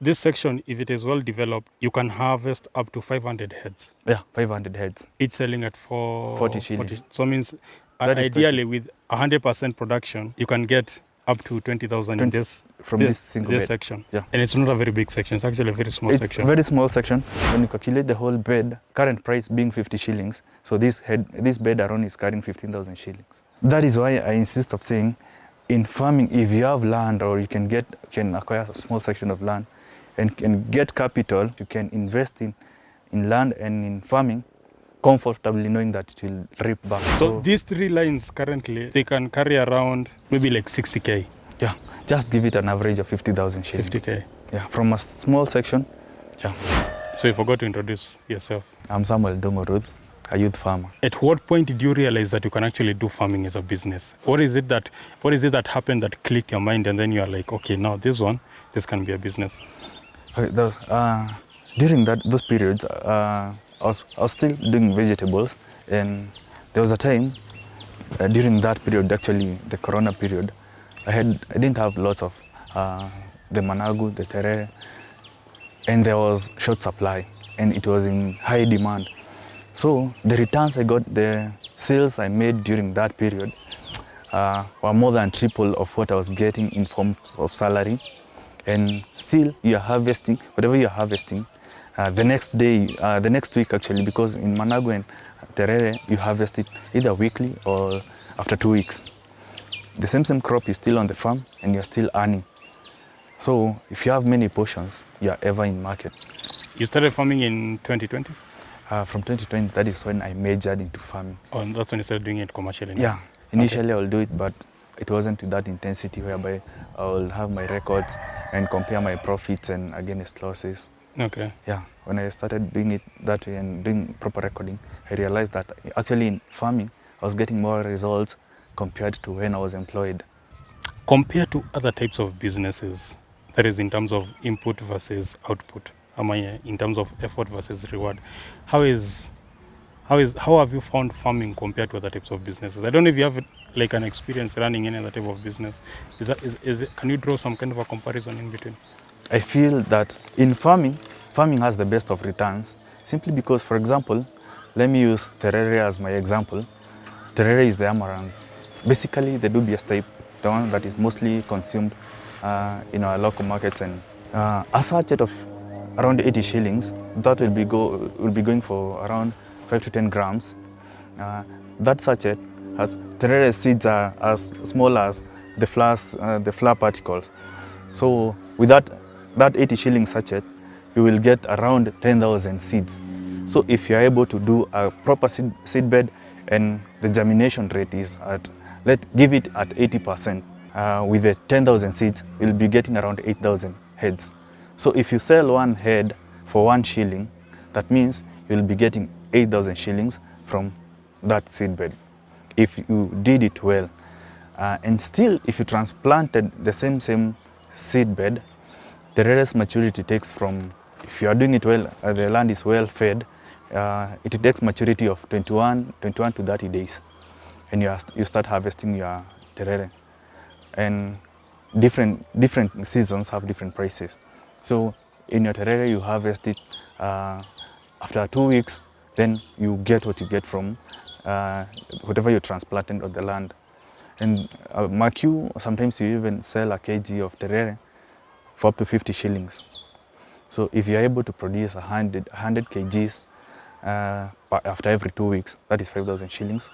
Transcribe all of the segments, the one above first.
this section, if it is well developed, you can harvest up to 500 heads. Yeah, 500 heads. Each selling at 40 shillings. So means That is ideally with 100% production, you can get up to 20,000 in this from this single bed. section. Yeah. And it's not a very big section. It's actually a very small It's section. a very small section. When you calculate the whole bed, current price being 50 shillings, so this bed alone is carrying 15,000 shillings. That is why I insist of saying, in farming, if you have land or you can acquire a small section of land and can get capital, you can invest in land and in farming comfortably, knowing that it will reap back. So these 3 lines currently, they can carry around maybe like 60K. Yeah, just give it an average of 50,000 shillings. 50K. Yeah, from a small section. Yeah. So you forgot to introduce yourself. I'm Samuel Dongoruth, a youth farmer. At what point did you realize that you can actually do farming as a business? What is it that happened that clicked your mind and then you are like, okay, now this can be a business? During those periods, I was still doing vegetables, and there was a time during that period, actually the Corona period, I didn't have lots of the managu, the terere, and there was short supply, and it was in high demand. So the returns I got, the sales I made during that period were more than triple of what I was getting in form of salary. And still you are harvesting, whatever you are harvesting, the next day, the next week actually, because in managu and terere, you harvest it either weekly or after 2 weeks. The same crop is still on the farm and you're still earning. So if you have many portions, you are ever in market. You started farming in 2020? From 2020, that is when I majored into farming. Oh, and that's when you started doing it commercially? Yeah, initially I will do it, but it wasn't to that intensity whereby I will have my records and compare my profits and against losses. Okay. Yeah, when I started doing it that way and doing proper recording, I realized that actually in farming, I was getting more results compared to when I was employed. Compared to other types of businesses, that is in terms of input versus output, in terms of effort versus reward, how have you found farming compared to other types of businesses? I don't know if you have like an experience running any other type of business. Can you draw some kind of a comparison in between? I feel that in farming has the best of returns, simply because, for example, let me use terere as my example. Terere is the amaranth, basically the dubious type, the one that is mostly consumed in our local markets, and a sachet of around 80 shillings, that will be going for around 5 to 10 grams. That sachet has terere seeds are as small as the flour particles. So with that 80 shilling sachet, you will get around 10,000 seeds. So if you are able to do a proper seed bed and the germination rate is give it at 80%, with the 10,000 seeds, you'll be getting around 8,000 heads. So if you sell one head for 1 shilling, that means you'll be getting 8,000 shillings from that seed bed, if you did it well. And still, if you transplanted the same seed bed, the rere's maturity takes from, if you are doing it well, the land is well fed, it takes maturity of 21 to 30 days. And you start harvesting your terere. And different seasons have different prices. So in your terere, you harvest it after 2 weeks, then you get what you get from whatever you transplanted on the land. And mark you, sometimes you even sell a kg of terere for up to 50 shillings. So if you're able to produce 100 kgs after every 2 weeks, that is 5,000 shillings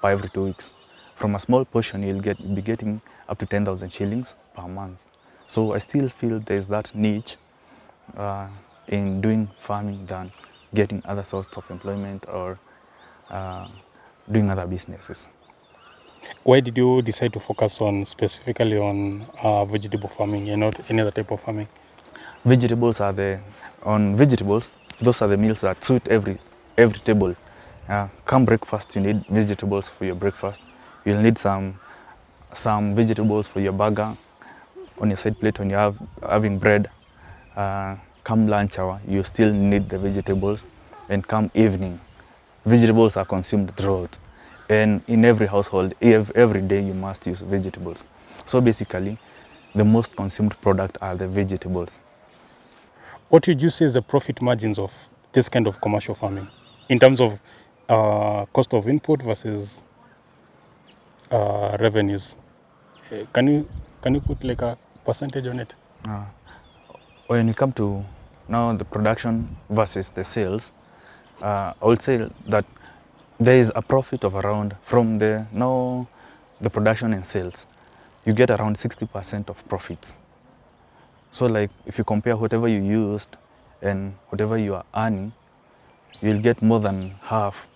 per every 2 weeks. From a small portion, you'll be getting up to 10,000 shillings per month. So I still feel there's that niche in doing farming than getting other sorts of employment or doing other businesses. Why did you decide to focus specifically on vegetable farming and not any other type of farming? Vegetables, those are the meals that suit every table. Come breakfast, you need vegetables for your breakfast. You'll need some vegetables for your burger. On your side plate when you're having bread. Come lunch hour, you still need the vegetables. And come evening, vegetables are consumed throughout. And in every household, every day you must use vegetables. So basically, the most consumed product are the vegetables. What would you say is the profit margins of this kind of commercial farming in terms of cost of input versus revenues? Can you put like a percentage on it? When you come to now the production versus the sales, I would say that there is a profit of around from the production and sales, you get around 60% of profits. So like if you compare whatever you used and whatever you are earning, you'll get more than half.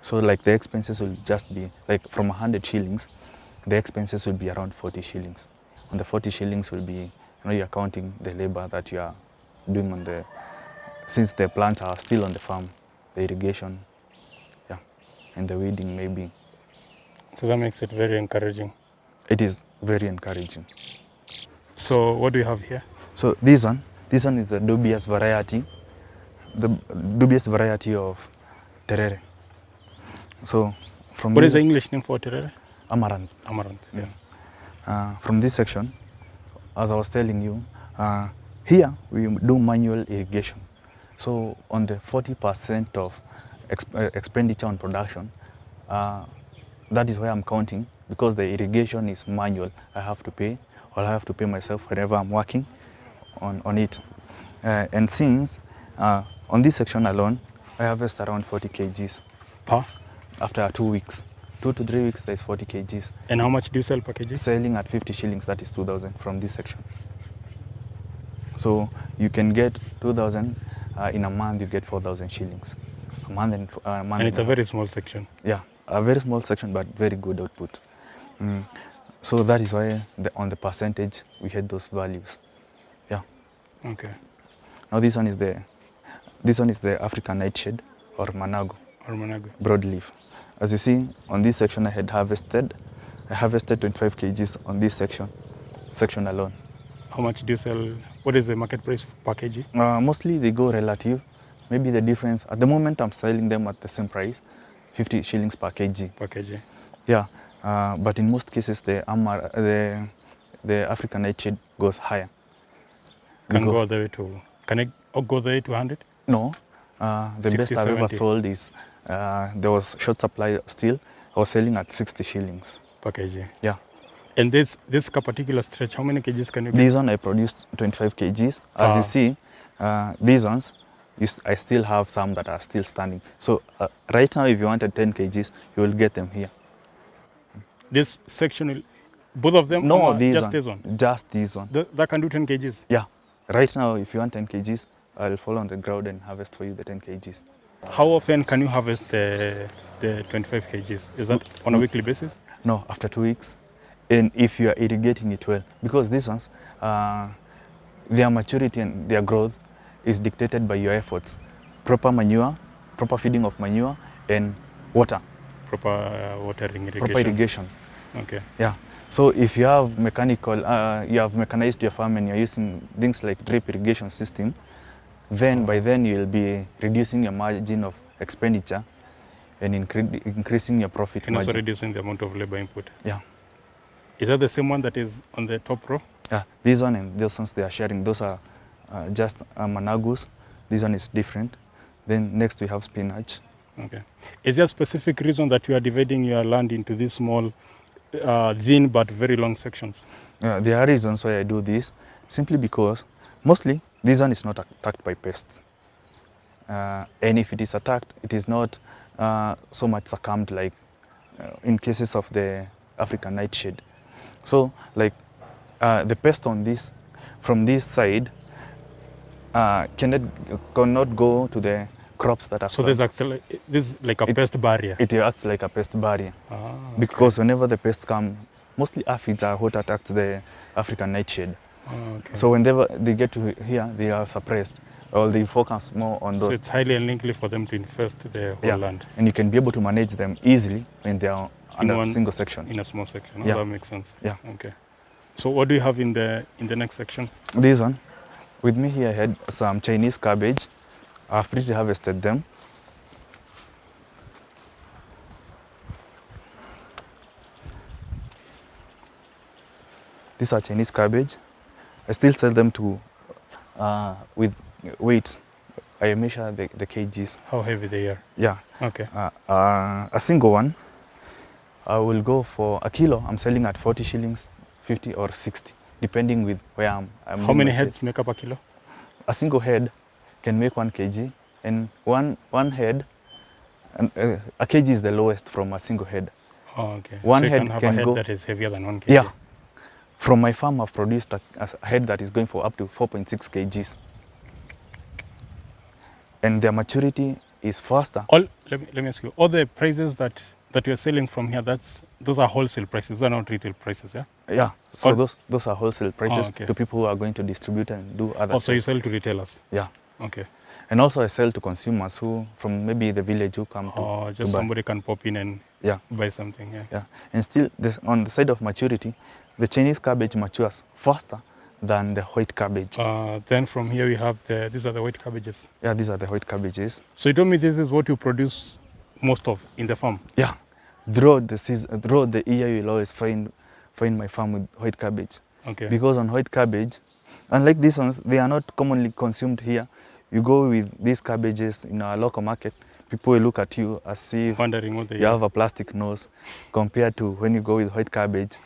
So like the expenses will just be like from 100 shillings, the expenses will be around 40 shillings. And the 40 shillings will be, you're counting the labor that you are doing on the, since the plants are still on the farm, the irrigation, yeah, and the weeding maybe. So that makes it very encouraging. It is very encouraging. So what do you have here? So this one is the dubious variety of terere. So from What is the English name for terere? Amaranth. Amaranth. Yeah. From this section, as I was telling you, here we do manual irrigation. So on the 40% of expenditure on production, that is why I'm counting, because the irrigation is manual. I have to pay, or I have to pay myself whenever I'm working on it. And since on this section alone, I harvest around 40 kgs after 2 weeks. 2 to 3 weeks, there's 40 kgs. And how much do you sell per kg? Selling at 50 shillings, that is 2,000 from this section. So you can get 2,000 in a month, you get 4,000 shillings. A month and it's a very small section. Yeah, a very small section, but very good output. So that is why on the percentage we had those values. Yeah. Okay. Now this one is the African nightshade or manago. Broadleaf. As you see on this section, I harvested 25 kgs on this section alone. How much do you sell? What is the market price per kg? Mostly they go relative. Maybe the difference, at the moment I'm selling them at the same price, 50 shillings per kg. Per kg. Yeah, but in most cases the African nightshade goes higher. Can it go all the way to 100? No, the 60, best I've 70. Ever sold is, there was short supply still, I was selling at 60 shillings. Per kg? Yeah. And this particular stretch, how many kgs can you get? This one I produced 25 kgs. As you see, these ones, I still have some that are still standing. So right now, if you wanted 10 kgs, you will get them here. This section, both of them? No, just this one? Just this one. That can do 10 kgs? Yeah. Right now, if you want 10 kgs, I'll fall on the ground and harvest for you the 10 kgs. How often can you harvest the 25 kgs? Is that on a weekly basis? No, after 2 weeks. And if you are irrigating it well, because these ones, their maturity and their growth is dictated by your efforts. Proper manure, proper feeding of manure, and water. Proper watering irrigation. Proper irrigation. Okay. Yeah. So if you have you have mechanized your farm and you're using things like drip irrigation system, then by then you'll be reducing your margin of expenditure and increasing your profit and margin. Also reducing the amount of labor input. Yeah. Is that the same one that is on the top row? Yeah, this one and those ones they are sharing. Those are just managos. This one is different. Then next we have spinach. Okay. Is there a specific reason that you are dividing your land into these small, thin but very long sections? There are reasons why I do this. Simply because mostly this one is not attacked by pests. And if it is attacked, it is not so much succumbed like in cases of the African nightshade. So, like the pest on this, from this side, cannot go to the crops that are. So there's actually this like a pest barrier. It acts like a pest barrier. Okay. Because whenever the pests come, mostly aphids are what attacks the African nightshade. Okay. So whenever they get to here, they are suppressed, or they focus more on those. So it's highly unlikely for them to infest the whole land. And you can be able to manage them easily when they are in a single section. In a small section. Oh, yeah. That makes sense. Yeah. Okay. So what do you have in the next section? This one. With me here I had some Chinese cabbage. I've pretty harvested them. These are Chinese cabbage. I still sell them to With weight, I measure the kgs. How heavy they are. Yeah. Okay. A single one, I will go for a kilo. I'm selling at 40 shillings, 50 or 60, depending with where I'm How doing many my sale. heads make up a kilo? A single head can make 1 kg, and one head, and a kg is the lowest from a single head. Oh, okay. One so you head can have can a head go- that is heavier than 1 kg. Yeah. From my farm, I've produced a head that is going for up to 4.6 kgs. And their maturity is faster. Let me ask you, all the prices that you're selling from here, those are wholesale prices, those are not retail prices, yeah? Yeah, so All- those are wholesale prices okay. to people who are going to distribute and do other Also, you sales. sell to retailers? Yeah. Okay. And also I sell to consumers who, from maybe the village, who come Or to just buy. somebody can pop in and Yeah, buy something, yeah? yeah. And still, on the side of maturity, the Chinese cabbage matures faster than the white cabbage. Then from here we have these are the white cabbages. Yeah, these are the white cabbages. So you told me this is what you produce most of in the farm? Yeah, throughout the year, you'll always find my farm with white cabbage. Okay. Because on white cabbage, unlike these ones, they are not commonly consumed here. You go with these cabbages in our local market, people will look at you as if Wondering what they you are. have a plastic nose, compared to when you go with white cabbage.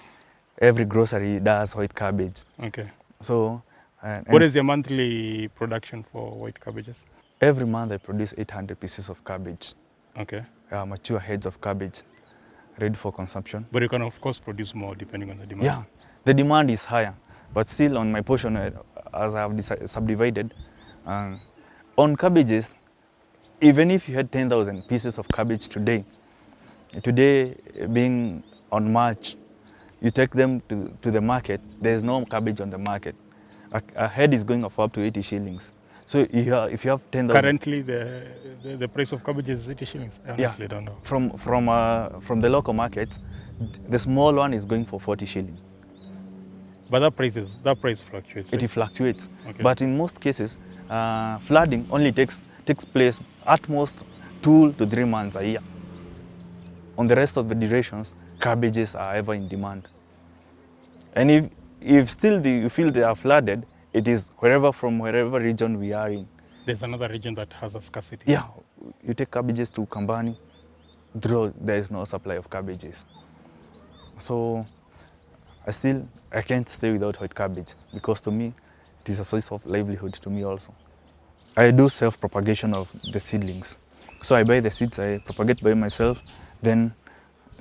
Every grocery does white cabbage. Okay. So, What is your monthly production for white cabbages? every month I produce 800 pieces of cabbage, Okay. mature heads of cabbage, ready for consumption. But you can of course produce more depending on the demand. Yeah, the demand is higher, but still on my portion, as I have subdivided, on cabbages, even if you had 10,000 pieces of cabbage today being on March, you take them to the market, there's no cabbage on the market. A head is going for up to 80 shillings. So if you have 10,000... Currently, the price of cabbage is 80 shillings. I honestly don't know. From the local market, the small one is going for 40 shillings. But that price fluctuates, right? It fluctuates. Okay. But in most cases, flooding only takes place at most 2 to 3 months a year. On the rest of the durations, cabbages are ever in demand. And if still you feel they are flooded, it is from wherever region we are in. There's another region that has a scarcity. Yeah, you take cabbages to Kambani, there is no supply of cabbages. So I can't stay without white cabbage, because to me, it is a source of livelihood to me also. I do self-propagation of the seedlings. So I buy the seeds, I propagate by myself, then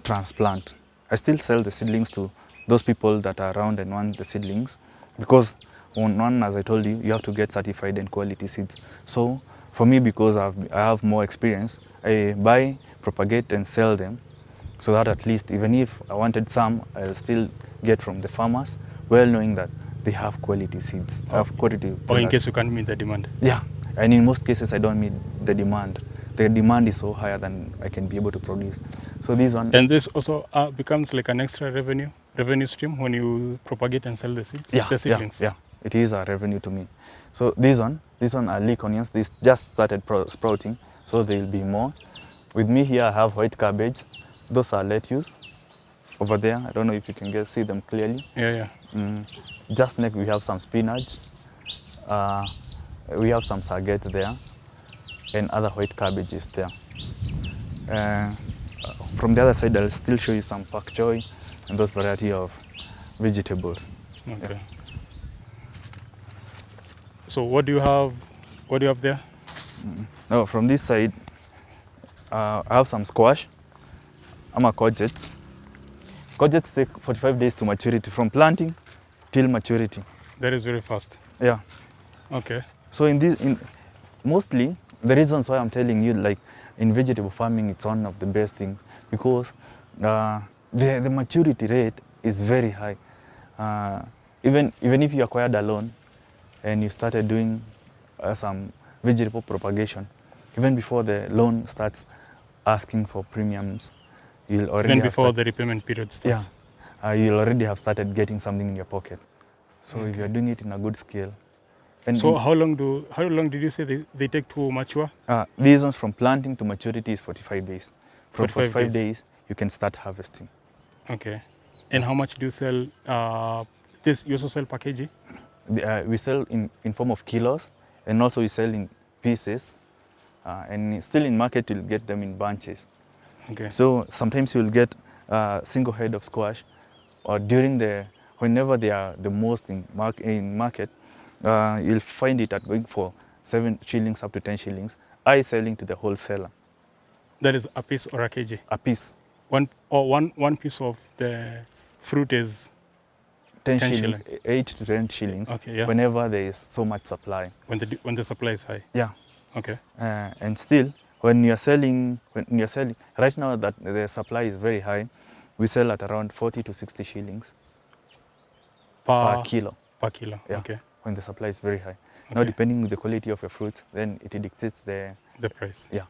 transplant. I still sell the seedlings to those people that are around and want the seedlings, because as I told you, you have to get certified and quality seeds. So for me, because I have more experience, I buy, propagate and sell them, so that at least even if I wanted some, I'll still get from the farmers, well knowing that they have quality seeds, have quality products. Or in case you can't meet the demand. Yeah, and in most cases I don't meet the demand. The demand is so higher than I can be able to produce. So this one... And this also becomes like an extra revenue stream when you propagate and sell the seeds, the seedlings. Yeah, it is a revenue to me. So this one are leek onions. This just started sprouting, so there will be more. With me here I have white cabbage. Those are lettuce over there. I don't know if you can see them clearly. Yeah. Just next we have some spinach. We have some saget there, and other white cabbages there. From the other side, I'll still show you some pak choy and those variety of vegetables. Okay. Yeah. So what do you have there? Now from this side, I have some squash. I'm a courgettes. Courgettes take 45 days to maturity, from planting till maturity. That is very fast. Yeah. Okay. So mostly the reasons why I'm telling you, like in vegetable farming, it's one of the best things, because the maturity rate is very high. Even if you acquired a loan and you started doing some vegetable propagation, even before the loan starts asking for premiums, you'll already even before the repayment period starts. Yeah, you'll already have started getting something in your pocket. So if you're doing it in a good scale. So how long did you say they take to mature? These ones from planting to maturity is 45 days. From 45 days, you can start harvesting. Okay. And how much do you sell? You also sell per kg? We sell in form of kilos, and also we sell in pieces. And still in market, you'll get them in bunches. Okay. So sometimes you'll get a single head of squash, or whenever they are the most in market, you'll find it at going for 7 shillings up to 10 shillings. I selling to the wholesaler. That is a piece or a kg? A piece. One piece of the fruit is 10 10 shillings, shillings. 8 to 10 shillings. Okay, yeah. Whenever there is so much supply. When the supply is high. Yeah. Okay. And still, when you're selling, right now that the supply is very high, we sell at around 40 to 60 shillings per kilo. Per kilo. Yeah, Okay. when the supply is very high. Okay. Now, depending on the quality of your fruits, then it dictates the price. Yeah.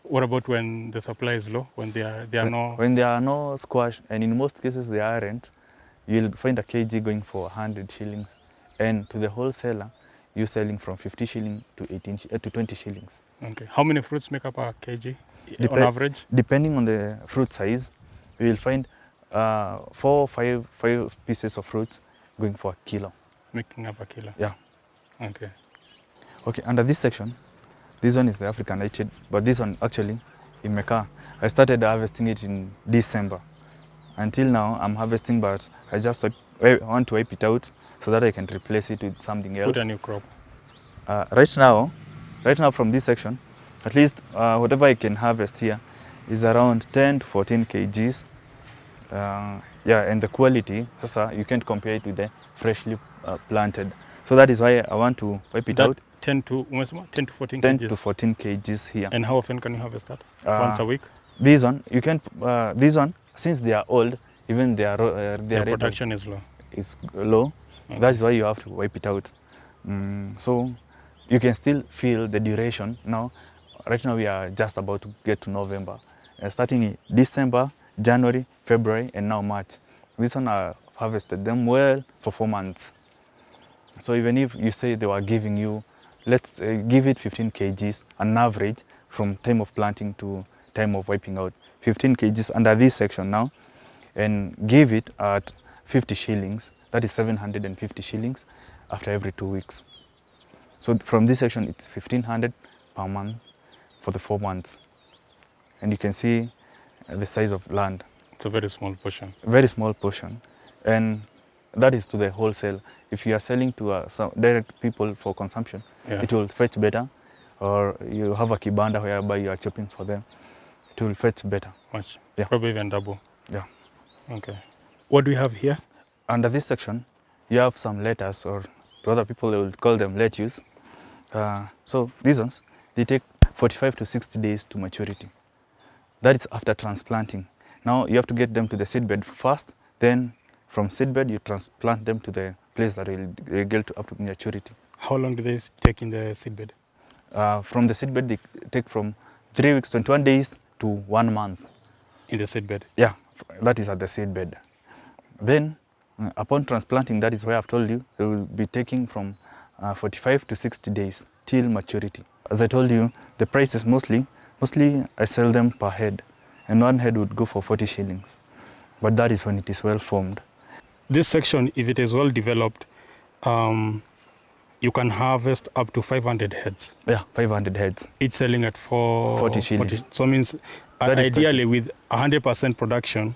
What about when the supply is low? When when there are no squash, and in most cases they aren't, you'll find a kg going for 100 shillings, and to the wholesaler, you're selling from 50 shillings to 20 shillings. Okay. How many fruits make up a kg on average? Depending on the fruit size, you will find 4 or 5 pieces of fruits going for a kilo. Making up a kilo. Yeah. Okay. Okay, under this section, this one is the African nightshade, but this one actually, in Mecca, I started harvesting it in December. Until now, I'm harvesting, but I just want to wipe it out so that I can replace it with something else. Put a new crop. Right now from this section, at least whatever I can harvest here is around 10 to 14 kgs. Yeah, and the quality, sasa, you can't compare it with the freshly planted. So that is why I want to wipe it out. 10 to 14 10 kgs. to 14 kgs here. And how often can you harvest that? Once a week? This one, you can. This one, since they are old, even their production is low. Is low. Okay. That's why you have to wipe it out. So you can still feel the duration. Now, right now we are just about to get to November. Starting in December, January, February, and now March. This one I harvested them well for 4 months. So even if you say they were giving you, let's give it 15 kgs, an average from time of planting to time of wiping out. 15 kgs under this section now, and give it at 50 shillings. That is 750 shillings after every 2 weeks. So from this section, it's 1,500 per month for the 4 months. And you can see the size of land. It's a very small portion. Very small portion. And that is to the wholesale. If you are selling to some direct people for consumption, yeah, it will fetch better. Or you have a kibanda whereby you are chopping for them, it will fetch better. Much. Yeah. Probably even double. Yeah. Okay. What do we have here? Under this section, you have some lettuce, or to other people they will call them lettuce. So these ones, they take 45 to 60 days to maturity. That is after transplanting. Now you have to get them to the seedbed first, then from seedbed you transplant them to the place that will get up to maturity. How long do they take in the seedbed? From the seedbed they take from 3 weeks, 21 days to 1 month. In the seedbed? Yeah, that is at the seedbed. Then upon transplanting, that is why I've told you, they will be taking from 45 to 60 days till maturity. As I told you, the price is mostly I sell them per head, and 1 head would go for 40 shillings. But that is when it is well formed. This section, if it is well developed, you can harvest up to 500 heads. Yeah, 500 heads. Each selling at 40 shillings. So means ideally with 100% production,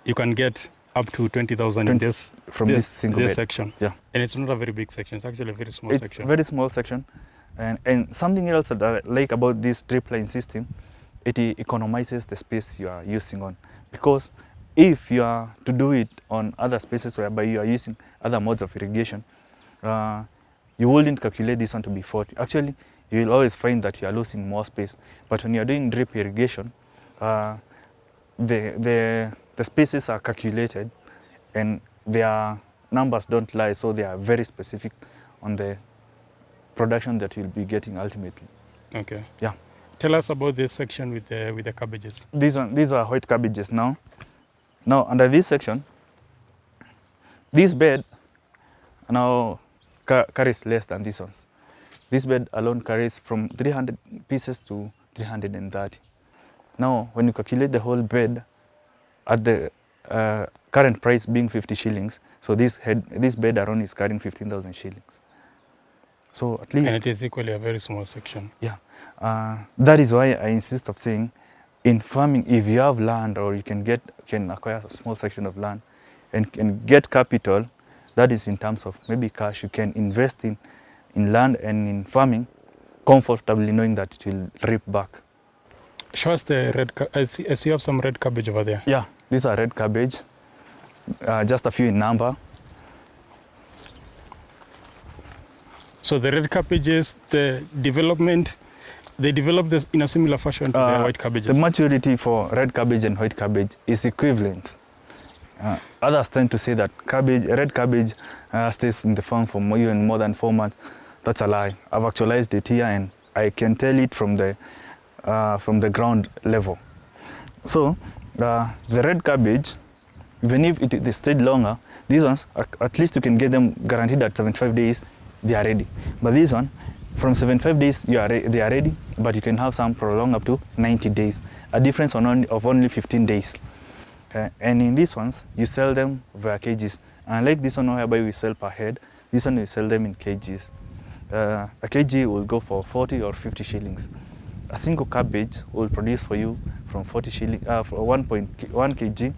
you can get up to 20,000 in this single bed section. Yeah. And it's not a very big section. It's actually a very small section. It's a very small section. And something else that I like about this drip line system, it economizes the space you are using on. Because if you are to do it on other spaces whereby you are using other modes of irrigation, you wouldn't calculate this one to be 40. Actually, you will always find that you are losing more space. But when you are doing drip irrigation, the spaces are calculated and their numbers don't lie, so they are very specific on the production that you'll be getting ultimately. Okay. Yeah. Tell us about this section with the cabbages. These are white cabbages now. Now under this section, this bed now carries less than these ones. This bed alone carries from 300 pieces to 330. Now when you calculate the whole bed at the current price being 50 shillings. So this bed alone is carrying 15,000 shillings. So at least, And it is equally a very small section. yeah, that is why I insist of saying, in farming, if you have land or you can acquire a small section of land and can get capital, that is in terms of maybe cash, you can invest in land and in farming comfortably, knowing that it will reap back. Show us the red. I see you have some red cabbage over there. Yeah, these are red cabbage, just a few in number. So the red cabbages, the development, they develop this in a similar fashion to the white cabbages. The maturity for red cabbage and white cabbage is equivalent. Others tend to say that red cabbage stays in the farm for even more than 4 months. That's a lie. I've actualized it here and I can tell it from the ground level. So the red cabbage, even if it stayed longer, these ones, at least you can get them guaranteed at 75 days, they are ready. But this one, from 75 days, they are ready, but you can have some prolong up to 90 days, a difference of only 15 days. And in these ones, you sell them via kgs. Unlike this one whereby we sell per head, this one we sell them in kgs. A kg will go for 40 or 50 shillings. A single cabbage will produce for you from 40 shillings, for 1 kg,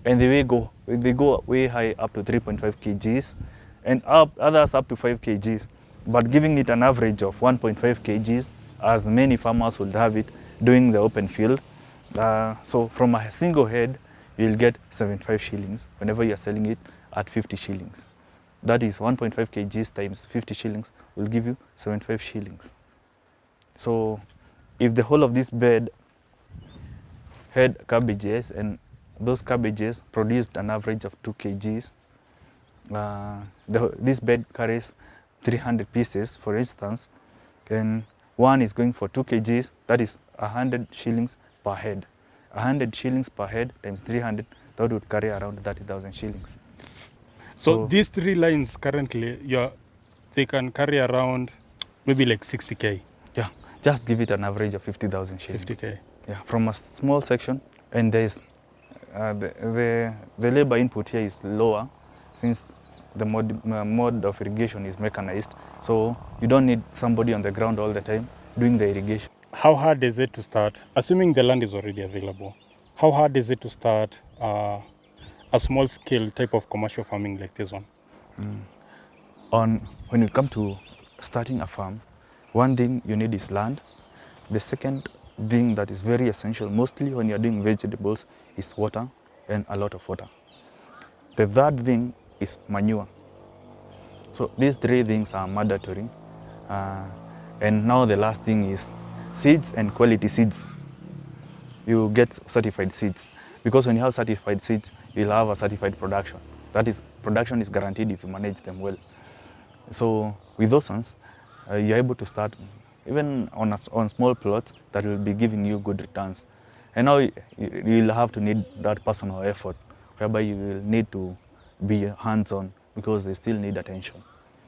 and they go way high up to 3.5 kgs, and others up to 5 kgs. But giving it an average of 1.5 kgs, as many farmers would have it doing the open field. So from a single head, you'll get 75 shillings whenever you're selling it at 50 shillings. That is 1.5 kgs times 50 shillings will give you 75 shillings. So if the whole of this bed had cabbages and those cabbages produced an average of 2 kgs, this bed carries 300 pieces, for instance, and one is going for 2 kgs, that is 100 shillings per head. 100 shillings per head times 300, that would carry around 30,000 shillings. So these 3 lines currently, they can carry around maybe like 60K. Yeah, just give it an average of 50,000 shillings. 50K. Yeah, from a small section, and there's the labor input here is lower since the mode of irrigation is mechanized. So you don't need somebody on the ground all the time doing the irrigation. How hard is it to start, assuming the land is already available, how hard is it to start a small scale type of commercial farming like this one? When you come to starting a farm, one thing you need is land. The second thing that is very essential, mostly when you're doing vegetables, is water, and a lot of water. The third thing is manure. So these 3 things are mandatory. And now the last thing is seeds and quality seeds. You get certified seeds, because when you have certified seeds, you'll have a certified production. That is, production is guaranteed if you manage them well. So with those ones, you're able to start even on small plots that will be giving you good returns. And now you'll have to need that personal effort, whereby you will need to be hands-on because they still need attention.